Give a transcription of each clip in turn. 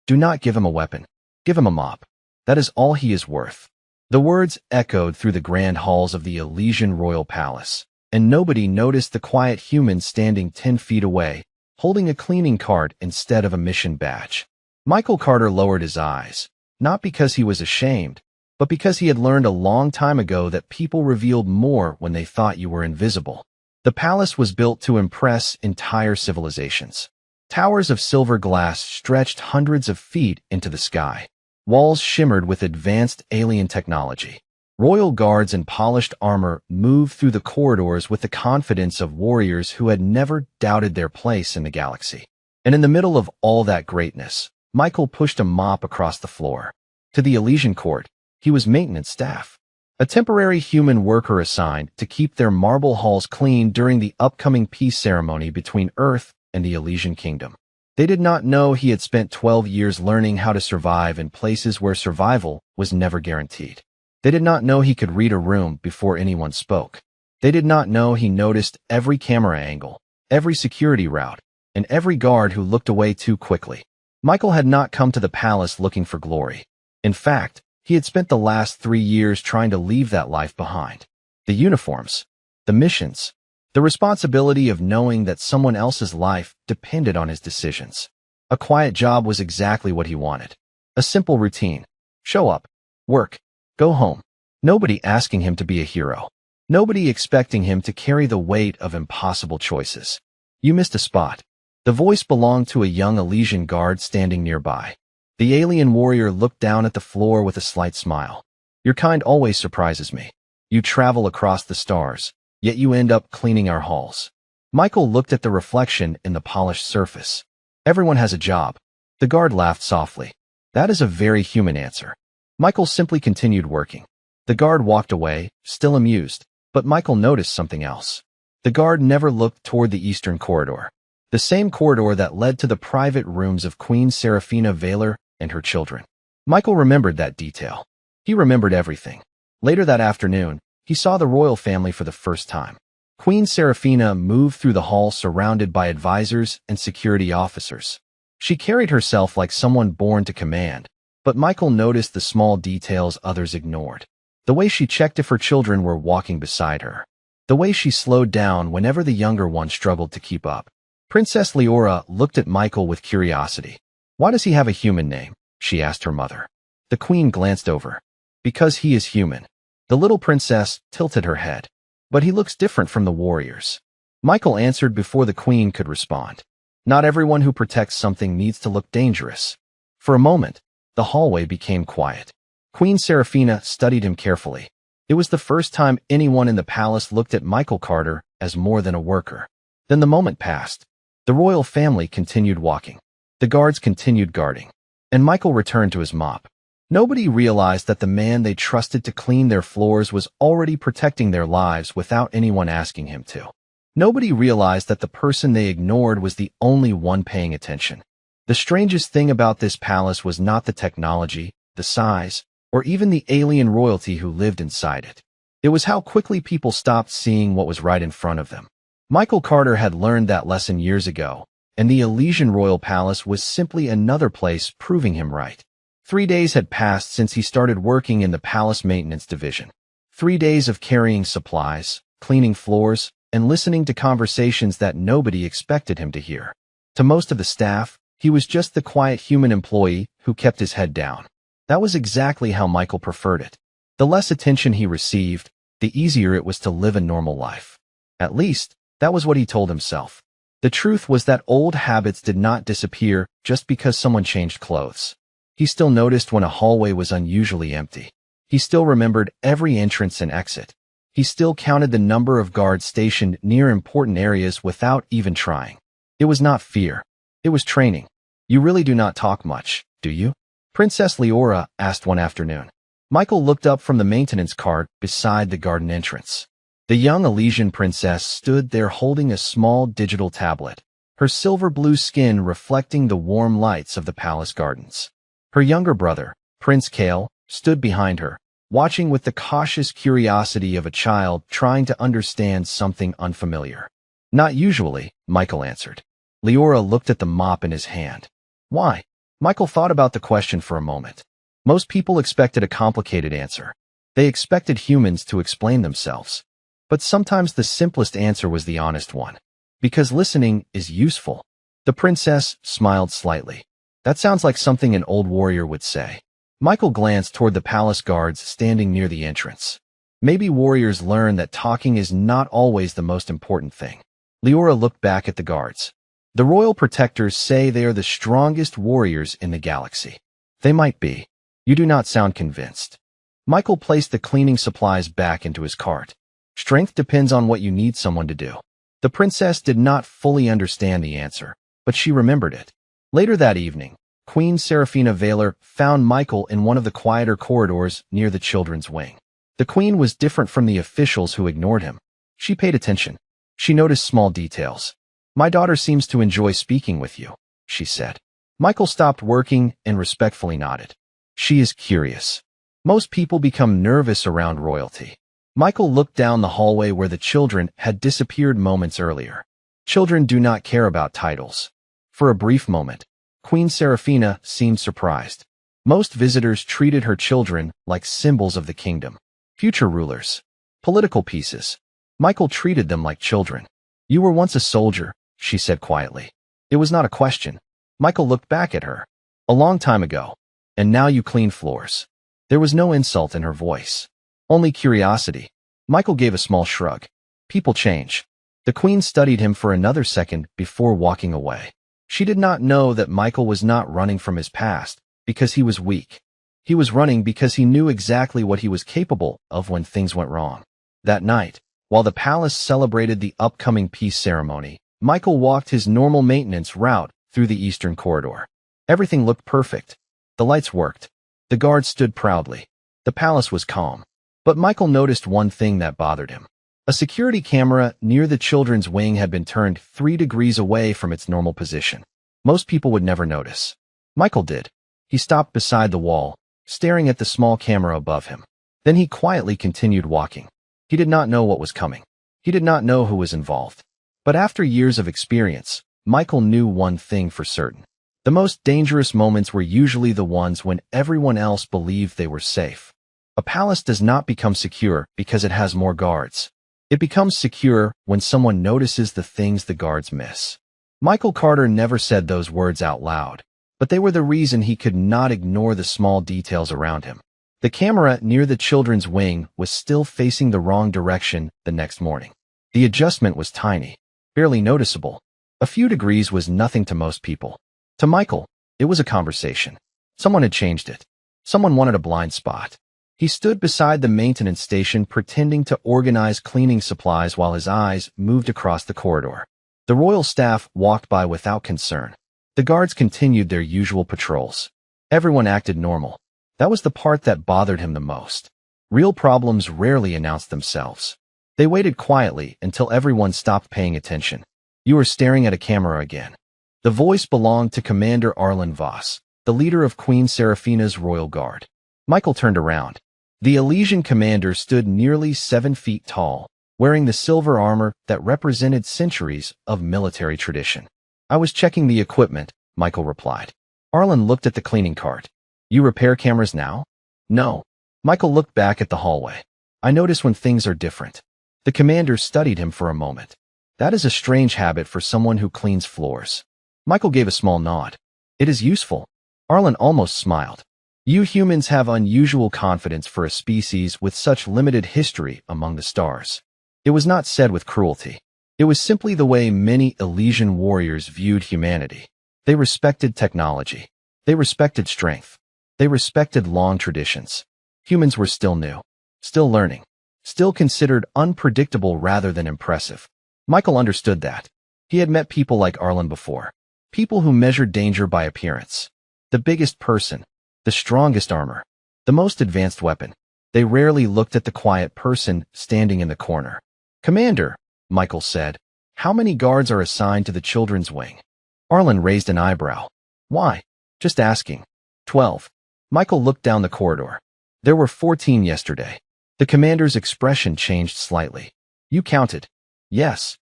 Do not give him a weapon. Give him a mop. That is all he is worth." The words echoed through the grand halls of the Elysian royal palace, and nobody noticed the quiet human standing 10 feet away, holding a cleaning cart instead of a mission badge. Michael Carter lowered his eyes, not because he was ashamed, but because he had learned a long time ago that people revealed more when they thought you were invisible. The palace was built to impress entire civilizations. Towers of silver glass stretched hundreds of feet into the sky. Walls shimmered with advanced alien technology. Royal guards in polished armor moved through the corridors with the confidence of warriors who had never doubted their place in the galaxy. And in the middle of all that greatness, Michael pushed a mop across the floor. To the Elysian court, he was maintenance staff, a temporary human worker assigned to keep their marble halls clean during the upcoming peace ceremony between Earth and the Elysian Kingdom. They did not know he had spent 12 years learning how to survive in places where survival was never guaranteed. They did not know he could read a room before anyone spoke. They did not know he noticed every camera angle, every security route, and every guard who looked away too quickly. Michael had not come to the palace looking for glory. In fact, he had spent the last 3 years trying to leave that life behind. The uniforms, the missions, the responsibility of knowing that someone else's life depended on his decisions. A quiet job was exactly what he wanted. A simple routine. Show up, work, go home. Nobody asking him to be a hero. Nobody expecting him to carry the weight of impossible choices. You missed a spot. The voice belonged to a young Elysian guard standing nearby. The alien warrior looked down at the floor with a slight smile. Your kind always surprises me. You travel across the stars, yet you end up cleaning our halls. Michael looked at the reflection in the polished surface. Everyone has a job. The guard laughed softly. That is a very human answer. Michael simply continued working. The guard walked away, still amused, but Michael noticed something else. The guard never looked toward the eastern corridor, the same corridor that led to the private rooms of Queen Seraphina Vaylor and her children. Michael remembered that detail. He remembered everything. Later that afternoon, he saw the royal family for the first time. Queen Seraphina moved through the hall surrounded by advisors and security officers. She carried herself like someone born to command, but Michael noticed the small details others ignored. The way she checked if her children were walking beside her. The way she slowed down whenever the younger one struggled to keep up. Princess Leora looked at Michael with curiosity. "Why does he have a human name?" she asked her mother. The queen glanced over. "Because he is human." The little princess tilted her head. "But he looks different from the warriors." Michael answered before the queen could respond. "Not everyone who protects something needs to look dangerous." For a moment, the hallway became quiet. Queen Seraphina studied him carefully. It was the first time anyone in the palace looked at Michael Carter as more than a worker. Then the moment passed. The royal family continued walking. The guards continued guarding. And Michael returned to his mop. Nobody realized that the man they trusted to clean their floors was already protecting their lives without anyone asking him to. Nobody realized that the person they ignored was the only one paying attention. The strangest thing about this palace was not the technology, the size, or even the alien royalty who lived inside it. It was how quickly people stopped seeing what was right in front of them. Michael Carter had learned that lesson years ago, and the Elysian Royal Palace was simply another place proving him right. 3 days had passed since he started working in the palace maintenance division. 3 days of carrying supplies, cleaning floors, and listening to conversations that nobody expected him to hear. To most of the staff, he was just the quiet human employee who kept his head down. That was exactly how Michael preferred it. The less attention he received, the easier it was to live a normal life. At least, that was what he told himself. The truth was that old habits did not disappear just because someone changed clothes. He still noticed when a hallway was unusually empty. He still remembered every entrance and exit. He still counted the number of guards stationed near important areas without even trying. It was not fear. It was training. "You really do not talk much, do you?" Princess Leora asked one afternoon. Michael looked up from the maintenance cart beside the garden entrance. The young Elysian princess stood there holding a small digital tablet, her silver blue skin reflecting the warm lights of the palace gardens. Her younger brother, Prince Kale, stood behind her, watching with the cautious curiosity of a child trying to understand something unfamiliar. "Not usually," Michael answered. Leora looked at the mop in his hand. "Why?" Michael thought about the question for a moment. Most people expected a complicated answer. They expected humans to explain themselves. But sometimes the simplest answer was the honest one. Because listening is useful. The princess smiled slightly. That sounds like something an old warrior would say. Michael glanced toward the palace guards standing near the entrance. Maybe warriors learn that talking is not always the most important thing. Leora looked back at the guards. The royal protectors say they are the strongest warriors in the galaxy. They might be. You do not sound convinced. Michael placed the cleaning supplies back into his cart. Strength depends on what you need someone to do. The princess did not fully understand the answer, but she remembered it. Later that evening, Queen Seraphina Vaylor found Michael in one of the quieter corridors near the children's wing. The queen was different from the officials who ignored him. She paid attention. She noticed small details. "My daughter seems to enjoy speaking with you," she said. Michael stopped working and respectfully nodded. "She is curious." Most people become nervous around royalty. Michael looked down the hallway where the children had disappeared moments earlier. Children do not care about titles. For a brief moment, Queen Seraphina seemed surprised. Most visitors treated her children like symbols of the kingdom. Future rulers. Political pieces. Michael treated them like children. "You were once a soldier," she said quietly. It was not a question. Michael looked back at her. "A long time ago. And now you clean floors." There was no insult in her voice. Only curiosity. Michael gave a small shrug. People change. The queen studied him for another second before walking away. She did not know that Michael was not running from his past because he was weak. He was running because he knew exactly what he was capable of when things went wrong. That night, while the palace celebrated the upcoming peace ceremony, Michael walked his normal maintenance route through the eastern corridor. Everything looked perfect. The lights worked. The guards stood proudly. The palace was calm. But Michael noticed one thing that bothered him. A security camera near the children's wing had been turned 3 degrees away from its normal position. Most people would never notice. Michael did. He stopped beside the wall, staring at the small camera above him. Then he quietly continued walking. He did not know what was coming. He did not know who was involved. But after years of experience, Michael knew one thing for certain. The most dangerous moments were usually the ones when everyone else believed they were safe. A palace does not become secure because it has more guards. It becomes secure when someone notices the things the guards miss. Michael Carter never said those words out loud, but they were the reason he could not ignore the small details around him. The camera near the children's wing was still facing the wrong direction the next morning. The adjustment was tiny, barely noticeable. A few degrees was nothing to most people. To Michael, it was a conversation. Someone had changed it. Someone wanted a blind spot. He stood beside the maintenance station pretending to organize cleaning supplies while his eyes moved across the corridor. The royal staff walked by without concern. The guards continued their usual patrols. Everyone acted normal. That was the part that bothered him the most. Real problems rarely announced themselves. They waited quietly until everyone stopped paying attention. "You are staring at a camera again." The voice belonged to Commander Arlen Voss, the leader of Queen Seraphina's royal guard. Michael turned around. The Elysian commander stood nearly 7 feet tall, wearing the silver armor that represented centuries of military tradition. "I was checking the equipment," Michael replied. Arlen looked at the cleaning cart. "You repair cameras now?" "No." Michael looked back at the hallway. "I notice when things are different." The commander studied him for a moment. "That is a strange habit for someone who cleans floors." Michael gave a small nod. "It is useful." Arlen almost smiled. "You humans have unusual confidence for a species with such limited history among the stars." It was not said with cruelty. It was simply the way many Elysian warriors viewed humanity. They respected technology. They respected strength. They respected long traditions. Humans were still new, still learning, still considered unpredictable rather than impressive. Michael understood that. He had met people like Arlen before. People who measured danger by appearance. The biggest person, the strongest armor, the most advanced weapon. They rarely looked at the quiet person standing in the corner. "Commander," Michael said, "how many guards are assigned to the children's wing?" Arlen raised an eyebrow. "Why?" "Just asking." 12. Michael looked down the corridor. "There were 14 yesterday." The commander's expression changed slightly. "You counted?" "Yes."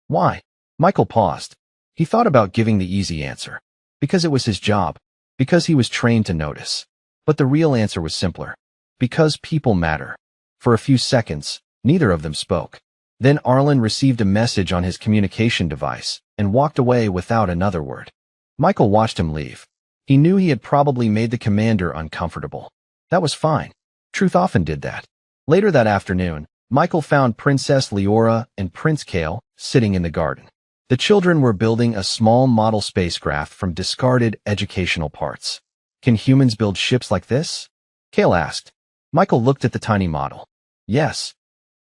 "Why?" Michael paused. He thought about giving the easy answer. Because it was his job. Because he was trained to notice. But the real answer was simpler. Because people matter. For a few seconds, neither of them spoke. Then Arlen received a message on his communication device and walked away without another word. Michael watched him leave. He knew he had probably made the commander uncomfortable. That was fine. Truth often did that. Later that afternoon, Michael found Princess Leora and Prince Kale sitting in the garden. The children were building a small model spacecraft from discarded educational parts. Can humans build ships like this? Kale asked. Michael looked at the tiny model. Yes.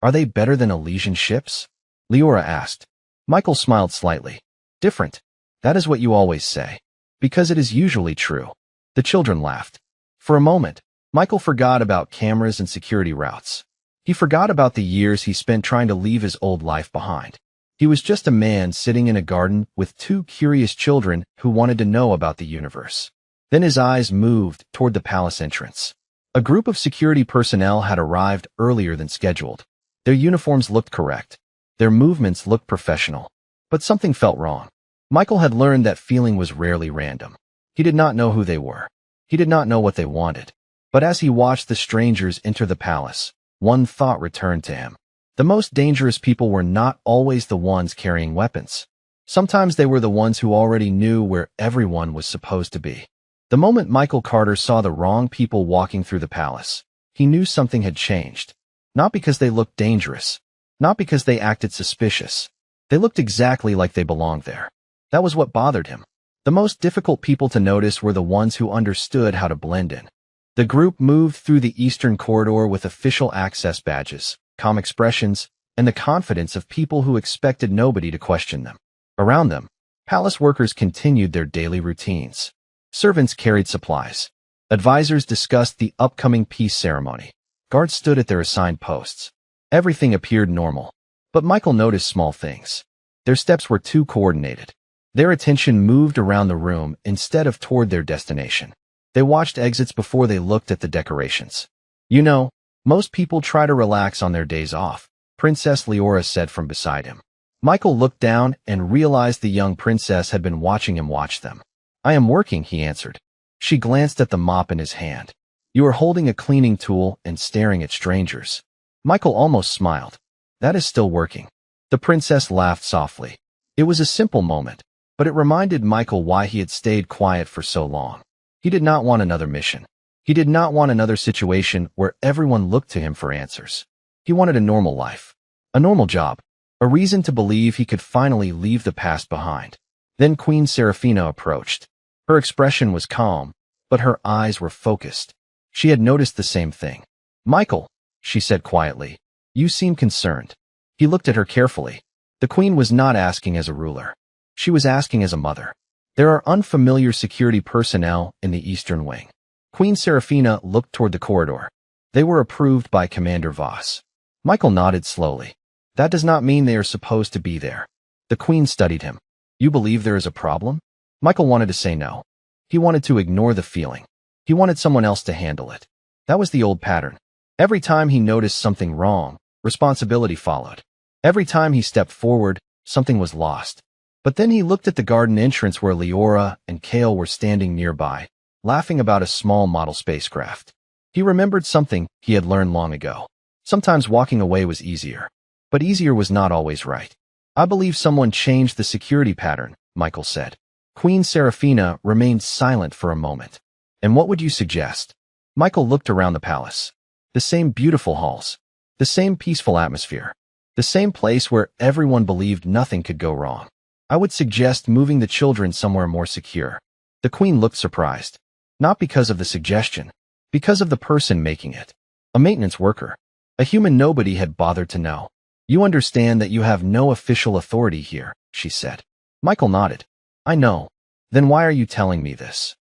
Are they better than Elysian ships? Leora asked. Michael smiled slightly. Different. That is what you always say. Because it is usually true. The children laughed. For a moment, Michael forgot about cameras and security routes. He forgot about the years he spent trying to leave his old life behind. He was just a man sitting in a garden with two curious children who wanted to know about the universe. Then his eyes moved toward the palace entrance. A group of security personnel had arrived earlier than scheduled. Their uniforms looked correct. Their movements looked professional. But something felt wrong. Michael had learned that feeling was rarely random. He did not know who they were. He did not know what they wanted. But as he watched the strangers enter the palace, one thought returned to him. The most dangerous people were not always the ones carrying weapons. Sometimes they were the ones who already knew where everyone was supposed to be. The moment Michael Carter saw the wrong people walking through the palace, he knew something had changed. Not because they looked dangerous. Not because they acted suspicious. They looked exactly like they belonged there. That was what bothered him. The most difficult people to notice were the ones who understood how to blend in. The group moved through the eastern corridor with official access badges, calm expressions, and the confidence of people who expected nobody to question them. Around them, palace workers continued their daily routines. Servants carried supplies. Advisors discussed the upcoming peace ceremony. Guards stood at their assigned posts. Everything appeared normal. But Michael noticed small things. Their steps were too coordinated. Their attention moved around the room instead of toward their destination. They watched exits before they looked at the decorations. You know, most people try to relax on their days off, Princess Leora said from beside him. Michael looked down and realized the young princess had been watching him watch them. I am working, he answered. She glanced at the mop in his hand. You are holding a cleaning tool and staring at strangers. Michael almost smiled. That is still working. The princess laughed softly. It was a simple moment, but it reminded Michael why he had stayed quiet for so long. He did not want another mission. He did not want another situation where everyone looked to him for answers. He wanted a normal life, a normal job, a reason to believe he could finally leave the past behind. Then Queen Seraphina approached. Her expression was calm, but her eyes were focused. She had noticed the same thing. Michael, she said quietly, you seem concerned. He looked at her carefully. The queen was not asking as a ruler. She was asking as a mother. There are unfamiliar security personnel in the Eastern Wing. Queen Seraphina looked toward the corridor. They were approved by Commander Voss. Michael nodded slowly. That does not mean they are supposed to be there. The queen studied him. You believe there is a problem? Michael wanted to say no. He wanted to ignore the feeling. He wanted someone else to handle it. That was the old pattern. Every time he noticed something wrong, responsibility followed. Every time he stepped forward, something was lost. But then he looked at the garden entrance where Leora and Kale were standing nearby, laughing about a small model spacecraft. He remembered something he had learned long ago. Sometimes walking away was easier. But easier was not always right. I believe someone changed the security pattern, Michael said. Queen Seraphina remained silent for a moment. And what would you suggest? Michael looked around the palace. The same beautiful halls. The same peaceful atmosphere. The same place where everyone believed nothing could go wrong. I would suggest moving the children somewhere more secure. The queen looked surprised. Not because of the suggestion. Because of the person making it. A maintenance worker. A human nobody had bothered to know. You understand that you have no official authority here, she said. Michael nodded. I know. Then why are you telling me this?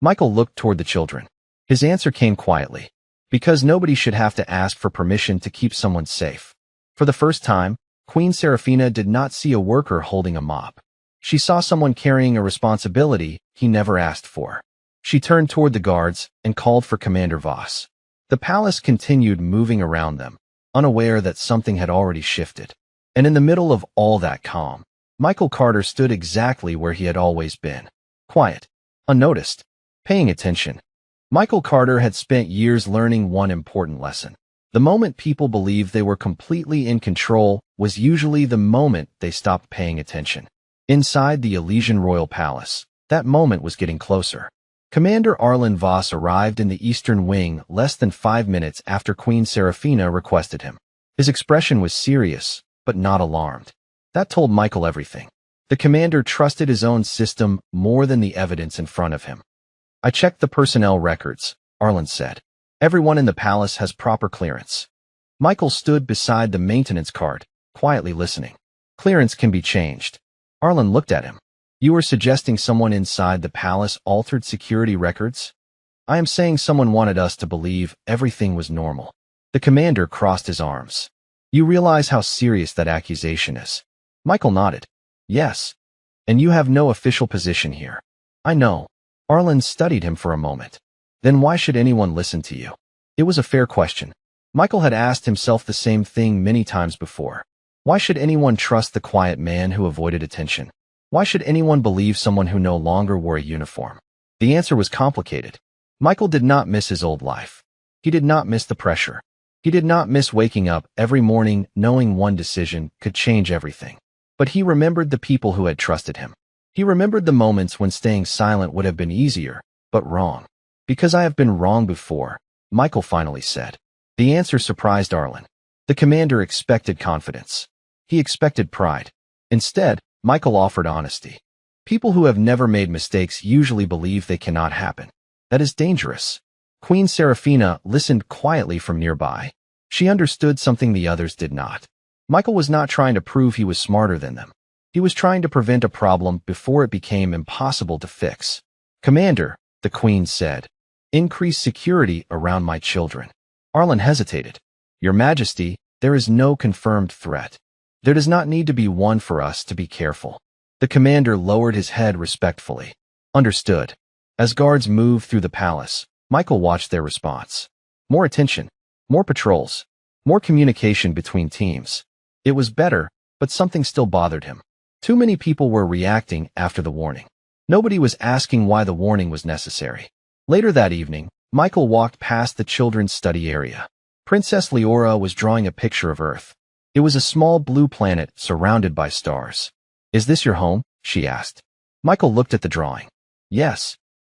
Michael looked toward the children. His answer came quietly. Because nobody should have to ask for permission to keep someone safe. For the first time, Queen Seraphina did not see a worker holding a mop. She saw someone carrying a responsibility he never asked for. She turned toward the guards and called for Commander Voss. The palace continued moving around them, unaware that something had already shifted. And in the middle of all that calm, Michael Carter stood exactly where he had always been. Quiet. Unnoticed. Paying attention. Michael Carter had spent years learning one important lesson. The moment people believed they were completely in control was usually the moment they stopped paying attention. Inside the Elysian Royal Palace, that moment was getting closer. Commander Arlen Voss arrived in the Eastern Wing less than 5 minutes after Queen Serafina requested him. His expression was serious, but not alarmed. That told Michael everything. The commander trusted his own system more than the evidence in front of him. "I checked the personnel records," Arlen said. "Everyone in the palace has proper clearance." Michael stood beside the maintenance cart, quietly listening. "Clearance can be changed." Arlen looked at him. "You are suggesting someone inside the palace altered security records?" "I am saying someone wanted us to believe everything was normal." The commander crossed his arms. "You realize how serious that accusation is?" Michael nodded. "Yes. And you have no official position here." "I know." Arlen studied him for a moment. "Then why should anyone listen to you?" It was a fair question. Michael had asked himself the same thing many times before. Why should anyone trust the quiet man who avoided attention? Why should anyone believe someone who no longer wore a uniform? The answer was complicated. Michael did not miss his old life. He did not miss the pressure. He did not miss waking up every morning knowing one decision could change everything. But he remembered the people who had trusted him. He remembered the moments when staying silent would have been easier, but wrong. "Because I have been wrong before," Michael finally said. The answer surprised Arlen. The commander expected confidence. He expected pride. Instead, Michael offered honesty. People who have never made mistakes usually believe they cannot happen. That is dangerous. Queen Serafina listened quietly from nearby. She understood something the others did not. Michael was not trying to prove he was smarter than them. He was trying to prevent a problem before it became impossible to fix. "Commander," the Queen said, "increase security around my children." Arlen hesitated. "Your Majesty, there is no confirmed threat. There does not need to be one for us to be careful." The commander lowered his head respectfully. "Understood." As guards moved through the palace, Michael watched their response. More attention, more patrols, more communication between teams. It was better, but something still bothered him. Too many people were reacting after the warning. Nobody was asking why the warning was necessary. Later that evening, Michael walked past the children's study area. Princess Leora was drawing a picture of Earth. It was a small blue planet surrounded by stars. "Is this your home?" she asked. Michael looked at the drawing. "Yes.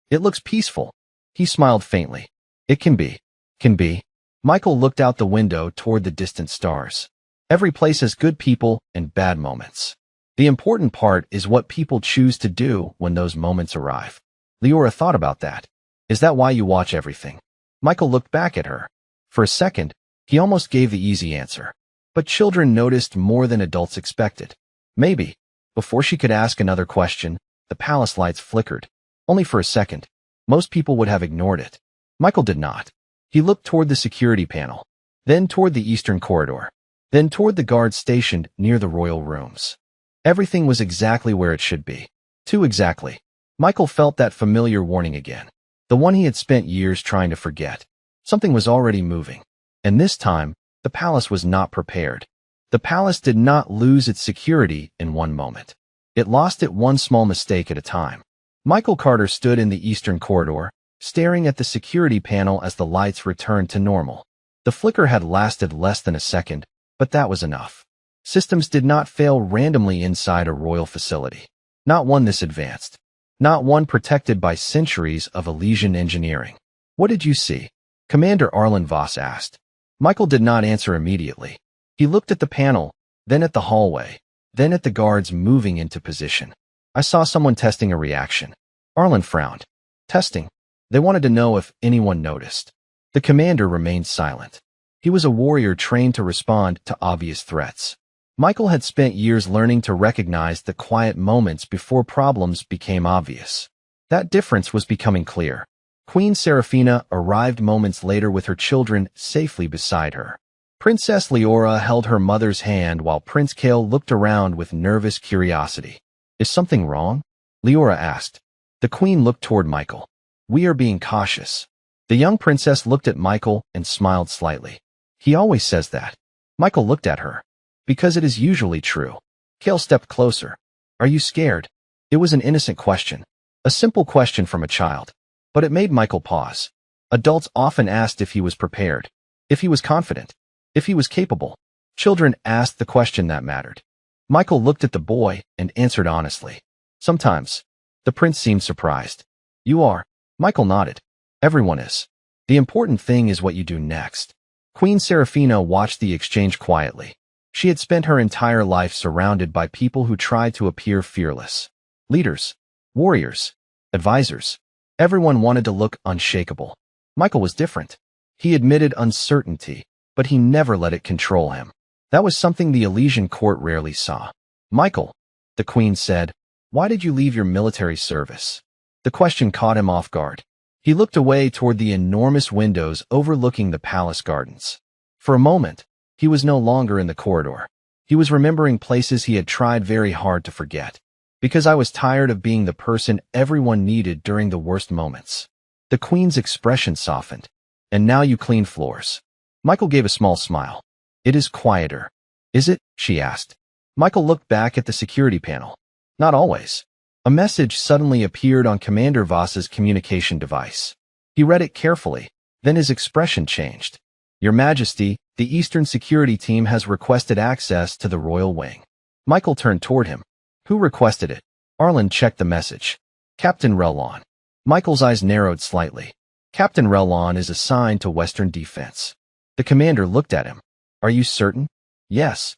It looks peaceful." He smiled faintly. "It can be. Can be." Michael looked out the window toward the distant stars. Every place has good people and bad moments. The important part is what people choose to do when those moments arrive. Leora thought about that. "Is that why you watch everything?" Michael looked back at her. For a second, he almost gave the easy answer. But children noticed more than adults expected. Maybe. Before she could ask another question, the palace lights flickered. Only for a second. Most people would have ignored it. Michael did not. He looked toward the security panel, then toward the eastern corridor, then toward the guards stationed near the royal rooms. Everything was exactly where it should be. Too exactly. Michael felt that familiar warning again. The one he had spent years trying to forget. Something was already moving. And this time, the palace was not prepared. The palace did not lose its security in one moment. It lost it one small mistake at a time. Michael Carter stood in the eastern corridor, staring at the security panel as the lights returned to normal. The flicker had lasted less than a second, but that was enough. Systems did not fail randomly inside a royal facility. Not one this advanced. Not one protected by centuries of Elysian engineering. "What did you see?" Commander Arlen Voss asked. Michael did not answer immediately. He looked at the panel, then at the hallway, then at the guards moving into position. "I saw someone testing a reaction." Arlen frowned. "Testing?" They wanted to know if anyone noticed. The commander remained silent. He was a warrior trained to respond to obvious threats. Michael had spent years learning to recognize the quiet moments before problems became obvious. That difference was becoming clear. Queen Serafina arrived moments later with her children safely beside her. Princess Leora held her mother's hand while Prince Kale looked around with nervous curiosity. "Is something wrong?" Leora asked. The queen looked toward Michael. "We are being cautious." The young princess looked at Michael and smiled slightly. "He always says that." Michael looked at her. "Because it is usually true." Kale stepped closer. "Are you scared?" It was an innocent question. A simple question from a child. But it made Michael pause. Adults often asked if he was prepared, if he was confident, if he was capable. Children asked the question that mattered. Michael looked at the boy and answered honestly. Sometimes. The prince seemed surprised. You are. Michael nodded. Everyone is. The important thing is what you do next. Queen Seraphina watched the exchange quietly. She had spent her entire life surrounded by people who tried to appear fearless. Leaders, warriors, advisors. Everyone wanted to look unshakable. Michael was different. He admitted uncertainty, but he never let it control him. That was something the Elysian court rarely saw. Michael, the queen said, why did you leave your military service? The question caught him off guard. He looked away toward the enormous windows overlooking the palace gardens. For a moment, he was no longer in the corridor. He was remembering places he had tried very hard to forget. Because I was tired of being the person everyone needed during the worst moments. The queen's expression softened. And now you clean floors. Michael gave a small smile. It is quieter. Is it? She asked. Michael looked back at the security panel. Not always. A message suddenly appeared on Commander Voss's communication device. He read it carefully. Then his expression changed. Your Majesty, the Eastern Security Team has requested access to the royal wing. Michael turned toward him. Who requested it? Arlen checked the message. Captain Relon. Michael's eyes narrowed slightly. Captain Relon is assigned to Western Defense. The commander looked at him. Are you certain? Yes.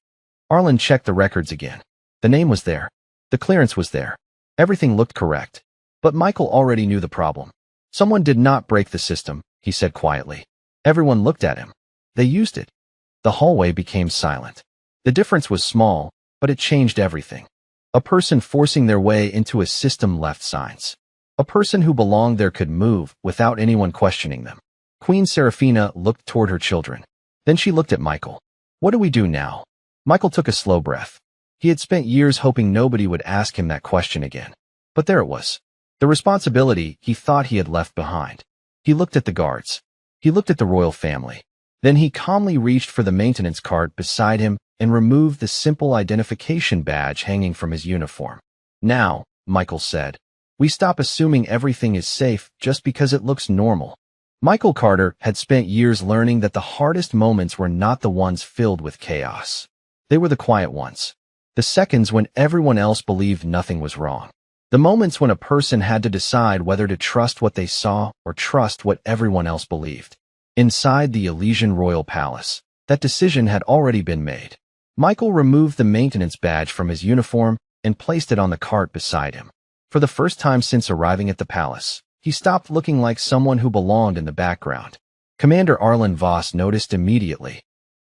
Arlen checked the records again. The name was there. The clearance was there. Everything looked correct. But Michael already knew the problem. Someone did not break the system, he said quietly. Everyone looked at him. They used it. The hallway became silent. The difference was small, but it changed everything. A person forcing their way into a system left signs. A person who belonged there could move without anyone questioning them. Queen Seraphina looked toward her children. Then she looked at Michael. What do we do now? Michael took a slow breath. He had spent years hoping nobody would ask him that question again. But there it was. The responsibility he thought he had left behind. He looked at the guards. He looked at the royal family. Then he calmly reached for the maintenance cart beside him and removed the simple identification badge hanging from his uniform. Now, Michael said, we stop assuming everything is safe just because it looks normal. Michael Carter had spent years learning that the hardest moments were not the ones filled with chaos. They were the quiet ones. The seconds when everyone else believed nothing was wrong. The moments when a person had to decide whether to trust what they saw or trust what everyone else believed. Inside the Elysian royal palace, that decision had already been made. Michael removed the maintenance badge from his uniform and placed it on the cart beside him. For the first time since arriving at the palace, he stopped looking like someone who belonged in the background. Commander Arlen Voss noticed immediately.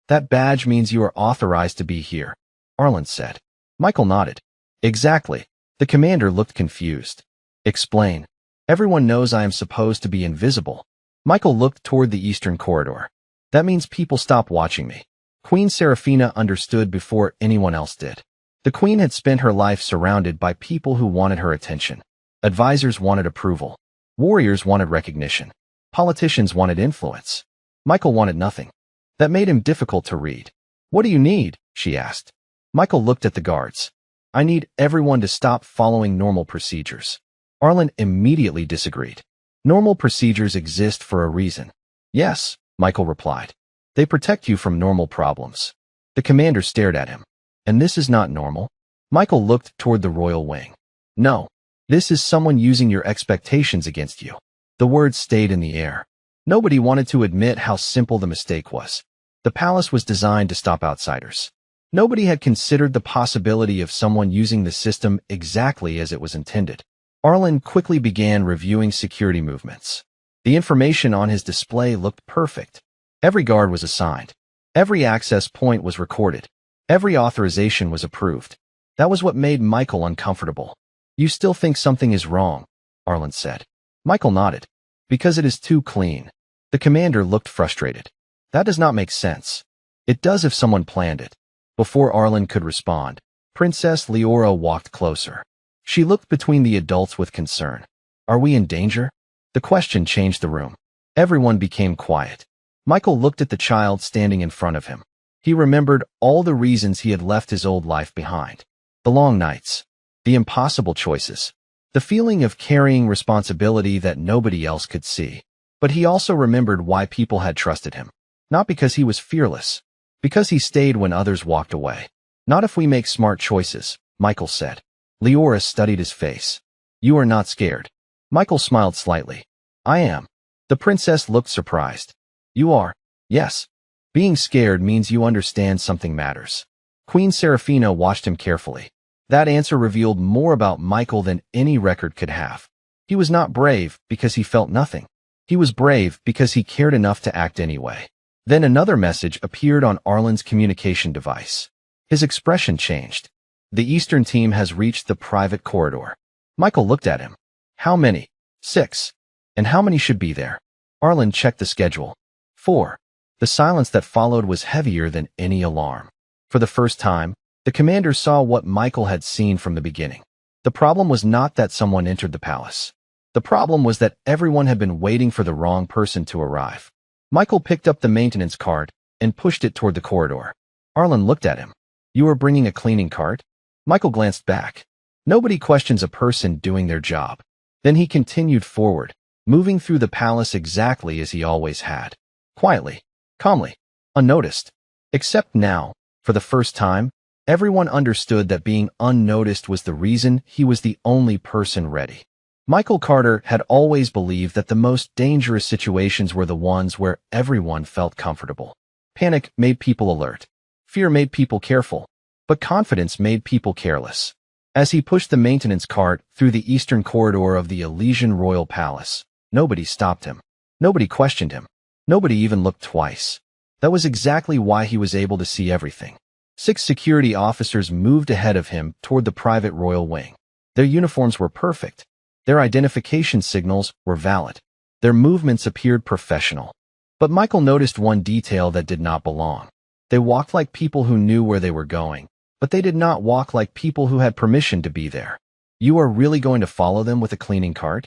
That badge means you are authorized to be here, Arlen said. Michael nodded. Exactly. The commander looked confused. Explain. Everyone knows I am supposed to be invisible. Michael looked toward the eastern corridor. That means people stop watching me. Queen Seraphina understood before anyone else did. The queen had spent her life surrounded by people who wanted her attention. Advisors wanted approval. Warriors wanted recognition. Politicians wanted influence. Michael wanted nothing. That made him difficult to read. What do you need? She asked. Michael looked at the guards. I need everyone to stop following normal procedures. Arlen immediately disagreed. Normal procedures exist for a reason. Yes, Michael replied. They protect you from normal problems. The commander stared at him. And this is not normal? Michael looked toward the royal wing. No. This is someone using your expectations against you. The words stayed in the air. Nobody wanted to admit how simple the mistake was. The palace was designed to stop outsiders. Nobody had considered the possibility of someone using the system exactly as it was intended. Arlen quickly began reviewing security movements. The information on his display looked perfect. Every guard was assigned. Every access point was recorded. Every authorization was approved. That was what made Michael uncomfortable. You still think something is wrong, Arlen said. Michael nodded. Because it is too clean. The commander looked frustrated. That does not make sense. It does if someone planned it. Before Arlen could respond, Princess Leora walked closer. She looked between the adults with concern. Are we in danger? The question changed the room. Everyone became quiet. Michael looked at the child standing in front of him. He remembered all the reasons he had left his old life behind. The long nights. The impossible choices. The feeling of carrying responsibility that nobody else could see. But he also remembered why people had trusted him. Not because he was fearless. Because he stayed when others walked away. Not if we make smart choices, Michael said. Leora studied his face. You are not scared. Michael smiled slightly. I am. The princess looked surprised. You are? Yes. Being scared means you understand something matters. Queen Seraphina watched him carefully. That answer revealed more about Michael than any record could have. He was not brave because he felt nothing. He was brave because he cared enough to act anyway. Then another message appeared on Arlen's communication device. His expression changed. The Eastern team has reached the private corridor. Michael looked at him. How many? 6. And how many should be there? Arlen checked the schedule. 4. The silence that followed was heavier than any alarm. For the first time, the commander saw what Michael had seen from the beginning. The problem was not that someone entered the palace. The problem was that everyone had been waiting for the wrong person to arrive. Michael picked up the maintenance cart and pushed it toward the corridor. Arlen looked at him. You are bringing a cleaning cart? Michael glanced back. Nobody questions a person doing their job. Then he continued forward, moving through the palace exactly as he always had. Quietly, calmly, unnoticed. Except now, for the first time, everyone understood that being unnoticed was the reason he was the only person ready. Michael Carter had always believed that the most dangerous situations were the ones where everyone felt comfortable. Panic made people alert. Fear made people careful. But confidence made people careless. As he pushed the maintenance cart through the eastern corridor of the Elysian royal palace, nobody stopped him. Nobody questioned him. Nobody even looked twice. That was exactly why he was able to see everything. 6 security officers moved ahead of him toward the private royal wing. Their uniforms were perfect. Their identification signals were valid. Their movements appeared professional. But Michael noticed one detail that did not belong. They walked like people who knew where they were going, but they did not walk like people who had permission to be there. You are really going to follow them with a cleaning cart?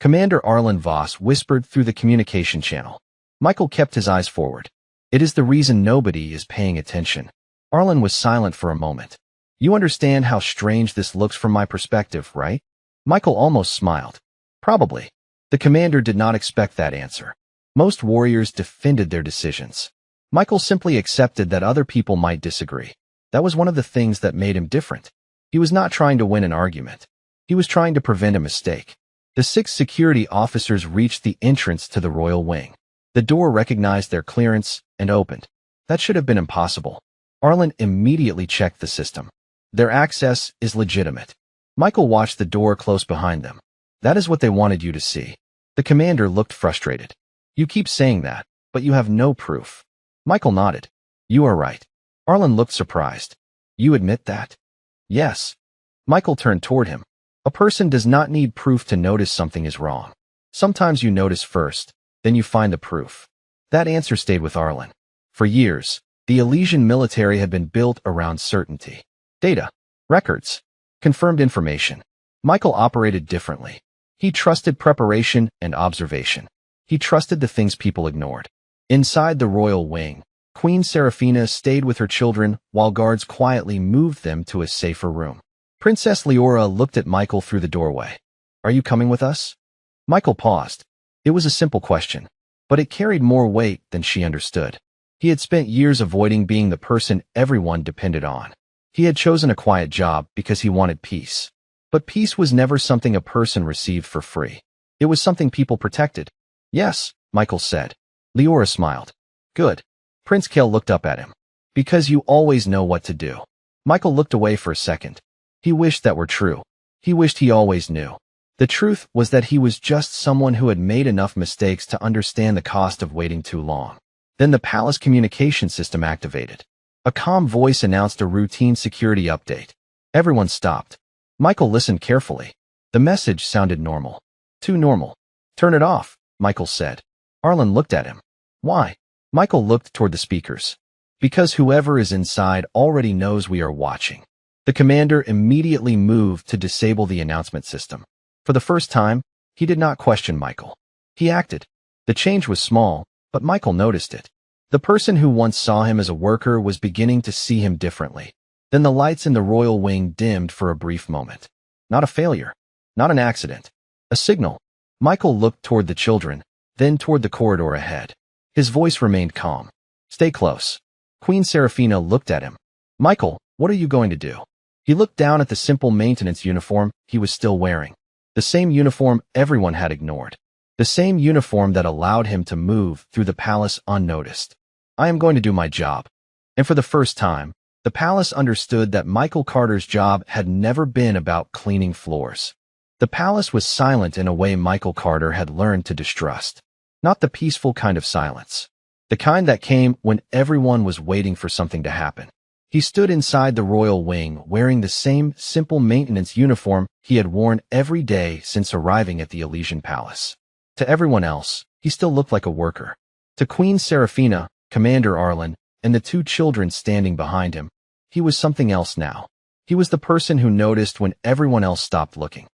Commander Arlen Voss whispered through the communication channel. Michael kept his eyes forward. It is the reason nobody is paying attention. Arlen was silent for a moment. You understand how strange this looks from my perspective, right? Michael almost smiled. Probably. The commander did not expect that answer. Most warriors defended their decisions. Michael simply accepted that other people might disagree. That was one of the things that made him different. He was not trying to win an argument. He was trying to prevent a mistake. The 6 security officers reached the entrance to the royal wing. The door recognized their clearance and opened. That should have been impossible. Arlen immediately checked the system. Their access is legitimate. Michael watched the door close behind them. That is what they wanted you to see. The commander looked frustrated. You keep saying that, but you have no proof. Michael nodded. You are right. Arlen looked surprised. You admit that? Yes. Michael turned toward him. A person does not need proof to notice something is wrong. Sometimes you notice first, then you find the proof. That answer stayed with Arlen. For years, the Elysian military had been built around certainty. Data, records, confirmed information. Michael operated differently. He trusted preparation and observation. He trusted the things people ignored. Inside the royal wing, Queen Seraphina stayed with her children while guards quietly moved them to a safer room. Princess Leora looked at Michael through the doorway. Are you coming with us? Michael paused. It was a simple question, but it carried more weight than she understood. He had spent years avoiding being the person everyone depended on. He had chosen a quiet job because he wanted peace. But peace was never something a person received for free. It was something people protected. Yes, Michael said. Leora smiled. Good. Prince Kale looked up at him. Because you always know what to do. Michael looked away for a second. He wished that were true. He wished he always knew. The truth was that he was just someone who had made enough mistakes to understand the cost of waiting too long. Then the palace communication system activated. A calm voice announced a routine security update. Everyone stopped. Michael listened carefully. The message sounded normal. Too normal. Turn it off, Michael said. Arlen looked at him. Why? Michael looked toward the speakers. Because whoever is inside already knows we are watching. The commander immediately moved to disable the announcement system. For the first time, he did not question Michael. He acted. The change was small, but Michael noticed it. The person who once saw him as a worker was beginning to see him differently. Then the lights in the royal wing dimmed for a brief moment. Not a failure. Not an accident. A signal. Michael looked toward the children, then toward the corridor ahead. His voice remained calm. Stay close. Queen Seraphina looked at him. Michael, what are you going to do? He looked down at the simple maintenance uniform he was still wearing. The same uniform everyone had ignored. The same uniform that allowed him to move through the palace unnoticed. I am going to do my job. And for the first time, the palace understood that Michael Carter's job had never been about cleaning floors. The palace was silent in a way Michael Carter had learned to distrust. Not the peaceful kind of silence. The kind that came when everyone was waiting for something to happen. He stood inside the royal wing wearing the same simple maintenance uniform he had worn every day since arriving at the Elysian Palace. To everyone else, he still looked like a worker. To Queen Seraphina, Commander Ailen, and the two children standing behind him, he was something else now. He was the person who noticed when everyone else stopped looking.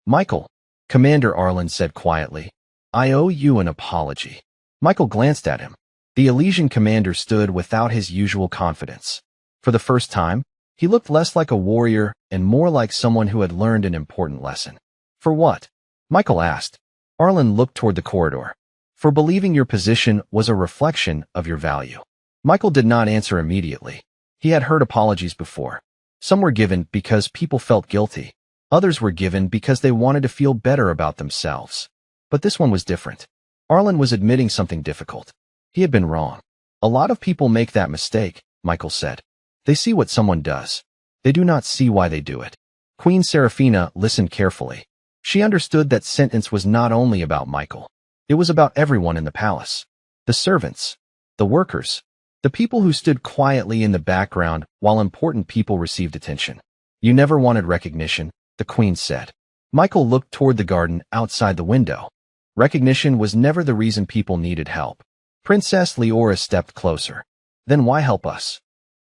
Michael, Commander Ailen said quietly, I owe you an apology. Michael glanced at him. The Elysian commander stood without his usual confidence. For the first time, he looked less like a warrior and more like someone who had learned an important lesson. For what? Michael asked. Ailen looked toward the corridor. For believing your position was a reflection of your value. Michael did not answer immediately. He had heard apologies before. Some were given because people felt guilty. Others were given because they wanted to feel better about themselves. But this one was different. Ailen was admitting something difficult. He had been wrong. A lot of people make that mistake, Michael said. They see what someone does. They do not see why they do it. Queen Seraphina listened carefully. She understood that sentence was not only about Michael. It was about everyone in the palace. The servants. The workers. The people who stood quietly in the background while important people received attention. You never wanted recognition, the queen said. Michael looked toward the garden outside the window. Recognition was never the reason people needed help. Princess Leora stepped closer. Then why help us?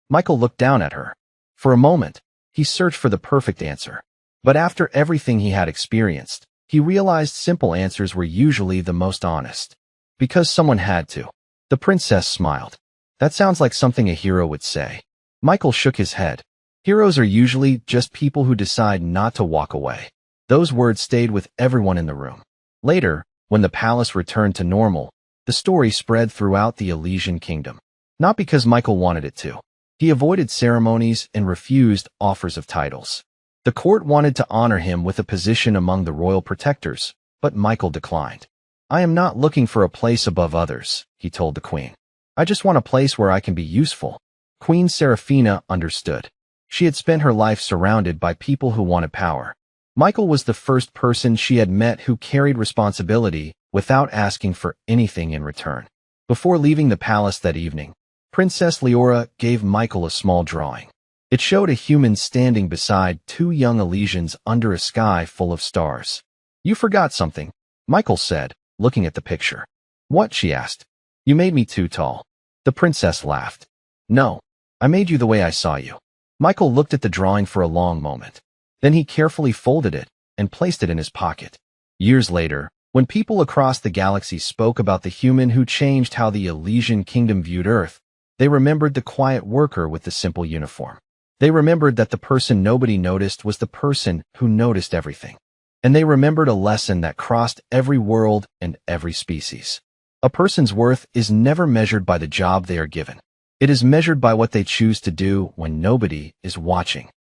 Michael looked down at her. For a moment, he searched for the perfect answer. But after everything he had experienced, he realized simple answers were usually the most honest. Because someone had to. The princess smiled. That sounds like something a hero would say. Michael shook his head. Heroes are usually just people who decide not to walk away. Those words stayed with everyone in the room. Later, when the palace returned to normal, the story spread throughout the Elysian kingdom. Not because Michael wanted it to. He avoided ceremonies and refused offers of titles. The court wanted to honor him with a position among the royal protectors, but Michael declined. I am not looking for a place above others, he told the queen. I just want a place where I can be useful. Queen Seraphina understood. She had spent her life surrounded by people who wanted power. Michael was the first person she had met who carried responsibility without asking for anything in return. Before leaving the palace that evening, Princess Leora gave Michael a small drawing. It showed a human standing beside two young Elysians under a sky full of stars. You forgot something, Michael said, looking at the picture. What? She asked. You made me too tall. The princess laughed. No, I made you the way I saw you. Michael looked at the drawing for a long moment. Then he carefully folded it and placed it in his pocket. Years later, when people across the galaxy spoke about the human who changed how the Elysian kingdom viewed Earth, they remembered the quiet worker with the simple uniform. They remembered that the person nobody noticed was the person who noticed everything. And they remembered a lesson that crossed every world and every species. A person's worth is never measured by the job they are given. It is measured by what they choose to do when nobody is watching.